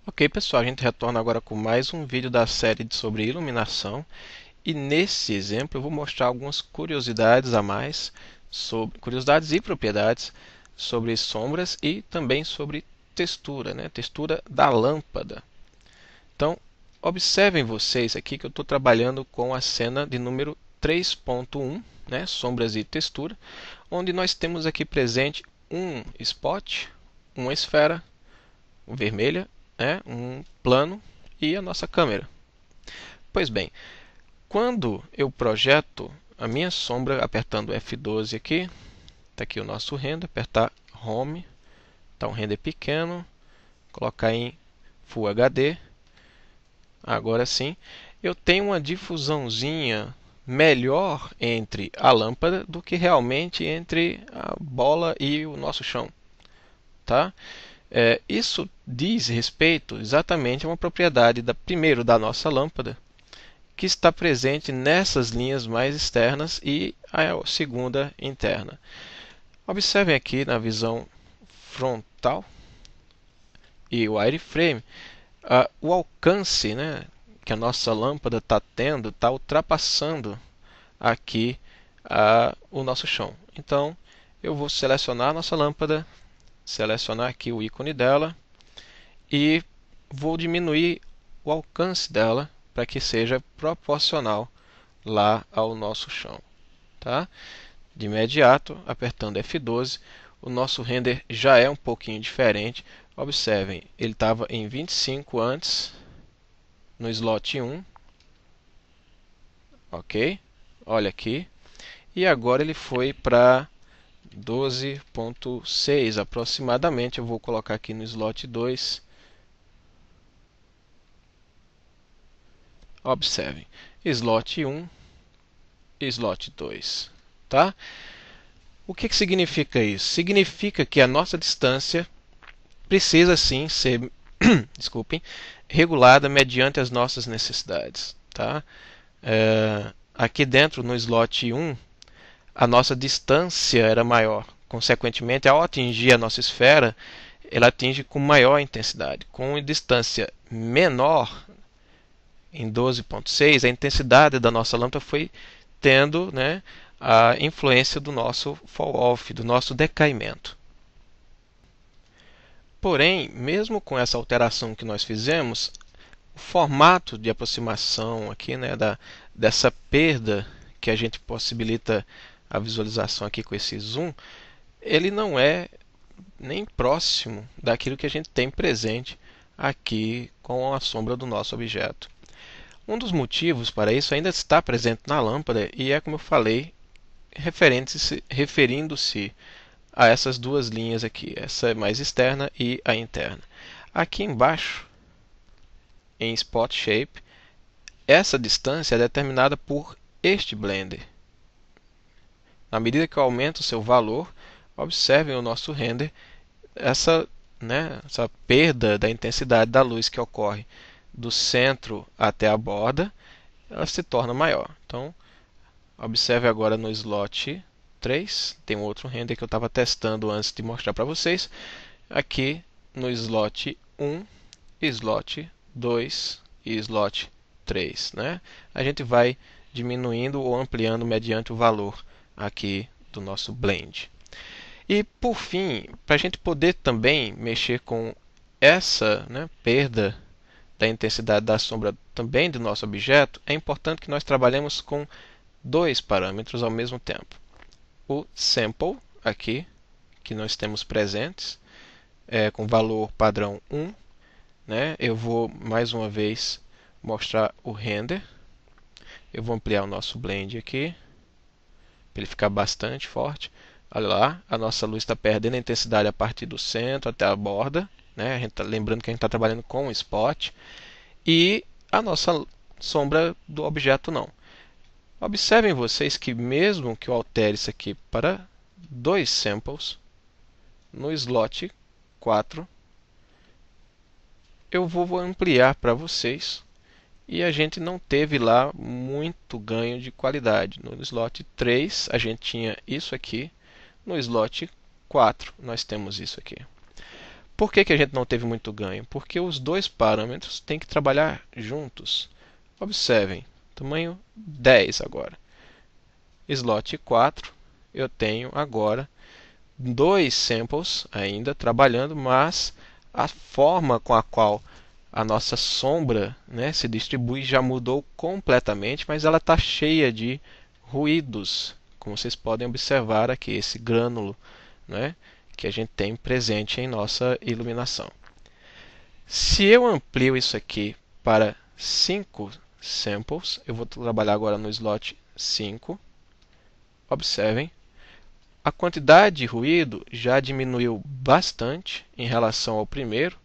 Ok, pessoal, a gente retorna agora com mais um vídeo da série sobre iluminação. E nesse exemplo eu vou mostrar algumas curiosidades a mais, sobre curiosidades e propriedades sobre sombras e também sobre textura, né? Textura da lâmpada. Então, observem vocês aqui que eu estou trabalhando com a cena de número 3.1, né? Sombras e textura, onde nós temos aqui presente um spot, uma esfera vermelha, um plano e a nossa câmera. Pois bem, quando eu projeto a minha sombra apertando F12 aqui, está aqui o nosso render, apertar Home, está um render pequeno, colocar em Full HD, agora sim, eu tenho uma difusãozinha melhor entre a lâmpada do que realmente entre a bola e o nosso chão. Tá? Isso diz respeito exatamente a uma propriedade primeiro da nossa lâmpada, que está presente nessas linhas mais externas e a segunda interna. Observem aqui na visão frontal e o wireframe, o alcance, né, que a nossa lâmpada está tendo, está ultrapassando aqui o nosso chão. Então eu vou selecionar a nossa lâmpada, selecionar aqui o ícone dela e vou diminuir o alcance dela para que seja proporcional lá ao nosso chão. Tá? De imediato, apertando F12, o nosso render já é um pouquinho diferente. Observem, ele estava em 25 antes, no slot 1. Ok? Olha aqui. E agora ele foi para 12.6 aproximadamente. Eu vou colocar aqui no slot 2. Observem, slot 1 e slot 2. Tá? O que significa isso? Significa que a nossa distância precisa sim ser desculpem, regulada mediante as nossas necessidades. Tá? Aqui dentro no slot 1, a nossa distância era maior. Consequentemente, ao atingir a nossa esfera, ela atinge com maior intensidade. Com distância menor, em 12.6, a intensidade da nossa lâmpada foi tendo, né, a influência do nosso fall off, do nosso decaimento. Porém, mesmo com essa alteração que nós fizemos, o formato de aproximação aqui, né, dessa perda que a gente possibilita a visualização aqui com esse zoom, ele não é nem próximo daquilo que a gente tem presente aqui com a sombra do nosso objeto. Um dos motivos para isso ainda está presente na lâmpada e é, como eu falei, referindo-se a essas duas linhas aqui, essa mais externa e a interna. Aqui embaixo, em Spot Shape, essa distância é determinada por este blender. Na medida que eu aumento o seu valor, observem o nosso render, essa perda da intensidade da luz que ocorre do centro até a borda, ela se torna maior. Então, observe agora no slot 3, tem um outro render que eu estava testando antes de mostrar para vocês. Aqui no slot 1, slot 2 e slot 3. Né? A gente vai diminuindo ou ampliando mediante o valor aqui do nosso blend. E por fim, para a gente poder também mexer com essa perda da intensidade da sombra também do nosso objeto, é importante que nós trabalhemos com dois parâmetros ao mesmo tempo. O sample, aqui, que nós temos presentes, com valor padrão 1. Né? Eu vou mais uma vez mostrar o render. Eu vou ampliar o nosso blend aqui, para ele ficar bastante forte. Olha lá, a nossa luz está perdendo a intensidade a partir do centro até a borda. Né? Lembrando que a gente está trabalhando com o spot. E a nossa sombra do objeto não. Observem vocês que mesmo que eu altere isso aqui para 2 samples, no slot 4, eu vou ampliar para vocês e a gente não teve lá muito ganho de qualidade. No slot 3 a gente tinha isso aqui, no slot 4 nós temos isso aqui. Por que que a gente não teve muito ganho? Porque os dois parâmetros têm que trabalhar juntos. Observem, tamanho 10 agora. Slot 4, eu tenho agora dois samples ainda trabalhando, mas a forma com a qual a nossa sombra, né, se distribui já mudou completamente, mas ela está cheia de ruídos, como vocês podem observar aqui, esse grânulo, né, que a gente tem presente em nossa iluminação. Se eu amplio isso aqui para 5 samples, eu vou trabalhar agora no slot 5. Observem, a quantidade de ruído já diminuiu bastante em relação ao primeiro,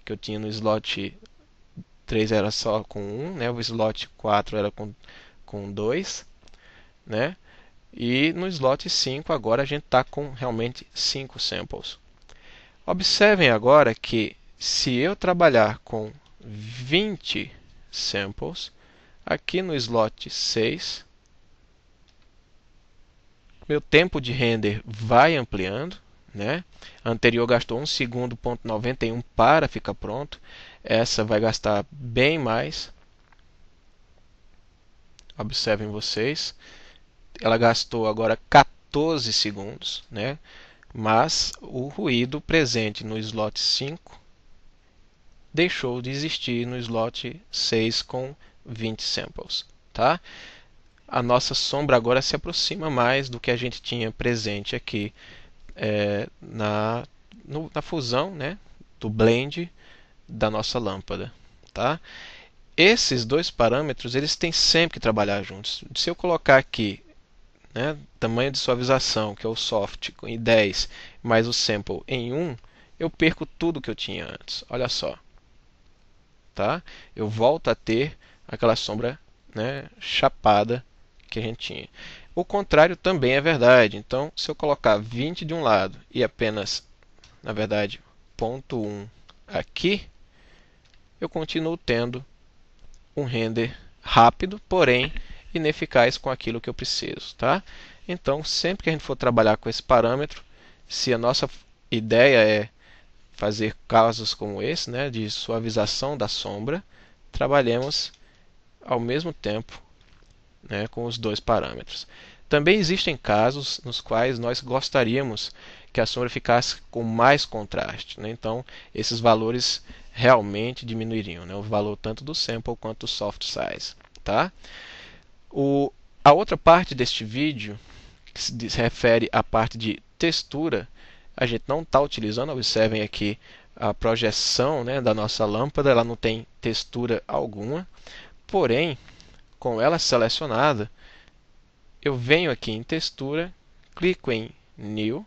que eu tinha no slot 3 era só com 1, né? O slot 4 era com 2, né? E no slot 5 agora a gente está com realmente 5 samples. Observem agora que se eu trabalhar com 20 samples, aqui no slot 6, meu tempo de render vai ampliando, né? A anterior gastou 1 segundo, 91 para ficar pronto. Essa vai gastar bem mais. Observem vocês. Ela gastou agora 14 segundos, né? Mas o ruído presente no slot 5 deixou de existir no slot 6 com 20 samples, tá? A nossa sombra agora se aproxima mais do que a gente tinha presente aqui na fusão, né, do blend da nossa lâmpada. Tá? Esses dois parâmetros eles têm sempre que trabalhar juntos. Se eu colocar aqui, né, tamanho de suavização, que é o soft, em 10, mais o sample em 1, eu perco tudo que eu tinha antes. Olha só. Tá? Eu volto a ter aquela sombra, né, chapada que a gente tinha. O contrário também é verdade. Então, se eu colocar 20 de um lado e apenas, na verdade, 0,1 aqui, eu continuo tendo um render rápido, porém ineficaz com aquilo que eu preciso. Tá? Então, sempre que a gente for trabalhar com esse parâmetro, se a nossa ideia é fazer casos como esse, né, de suavização da sombra, trabalhemos ao mesmo tempo, né, com os dois parâmetros. Também existem casos nos quais nós gostaríamos que a sombra ficasse com mais contraste, né? Então, esses valores realmente diminuiriam, né? O valor tanto do sample quanto do soft size. Tá? A outra parte deste vídeo, que se refere à parte de textura, a gente não está utilizando. Observem aqui a projeção, né, da nossa lâmpada, ela não tem textura alguma, porém, com ela selecionada, eu venho aqui em textura, clico em New,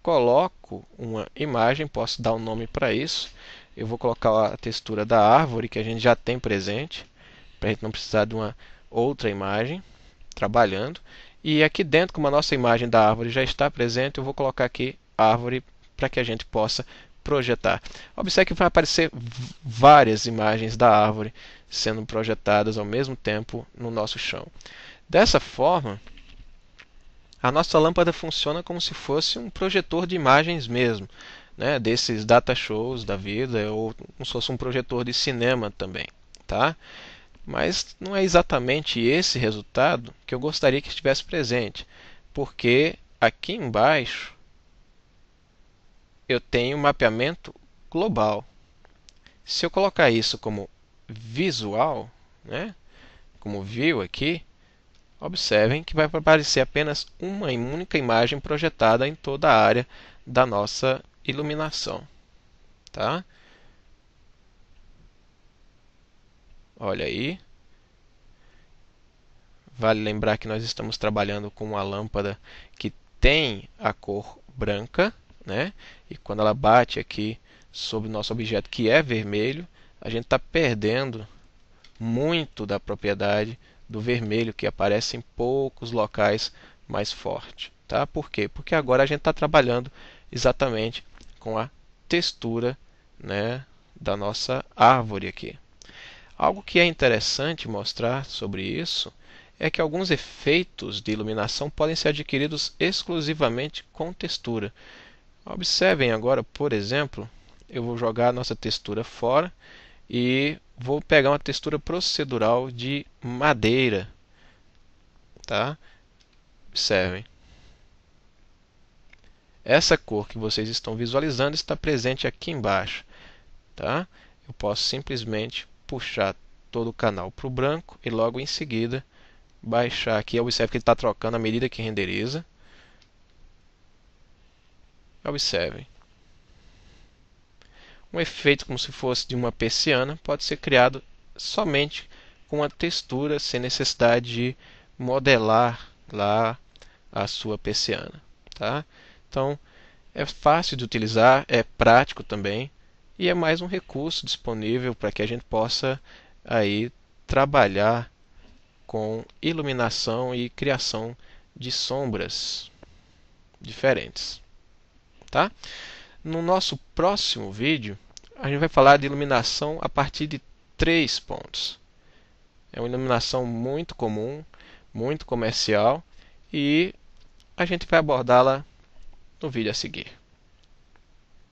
coloco uma imagem, posso dar um nome para isso. Eu vou colocar a textura da árvore que a gente já tem presente, para a gente não precisar de uma outra imagem trabalhando. E aqui dentro, como a nossa imagem da árvore já está presente, eu vou colocar aqui árvore para que a gente possa projetar. Observe que vai aparecer várias imagens da árvore sendo projetadas ao mesmo tempo no nosso chão. Dessa forma, a nossa lâmpada funciona como se fosse um projetor de imagens mesmo, né, desses data shows da vida, ou como se fosse um projetor de cinema também. Tá? Mas não é exatamente esse resultado que eu gostaria que estivesse presente, porque aqui embaixo eu tenho um mapeamento global. Se eu colocar isso como visual, né, como view aqui, observem que vai aparecer apenas uma única imagem projetada em toda a área da nossa iluminação. Tá? Olha aí. Vale lembrar que nós estamos trabalhando com uma lâmpada que tem a cor branca, né? E quando ela bate aqui sobre o nosso objeto, que é vermelho, a gente está perdendo muito da propriedade do vermelho, que aparece em poucos locais mais forte. Tá? Por quê? Porque agora a gente está trabalhando exatamente com a textura, né, da nossa árvore aqui. Algo que é interessante mostrar sobre isso é que alguns efeitos de iluminação podem ser adquiridos exclusivamente com textura. Observem agora, por exemplo, eu vou jogar a nossa textura fora e vou pegar uma textura procedural de madeira, tá? Observem. Essa cor que vocês estão visualizando está presente aqui embaixo, tá? Eu posso simplesmente puxar todo o canal para o branco e logo em seguida baixar aqui. Observe que ele está trocando à medida que renderiza. Observem. Um efeito como se fosse de uma persiana pode ser criado somente com a textura, sem necessidade de modelar lá a sua persiana, tá? Então, é fácil de utilizar, é prático também e é mais um recurso disponível para que a gente possa aí trabalhar com iluminação e criação de sombras diferentes, tá? No nosso próximo vídeo, a gente vai falar de iluminação a partir de 3 pontos. É uma iluminação muito comum, muito comercial e a gente vai abordá-la no vídeo a seguir.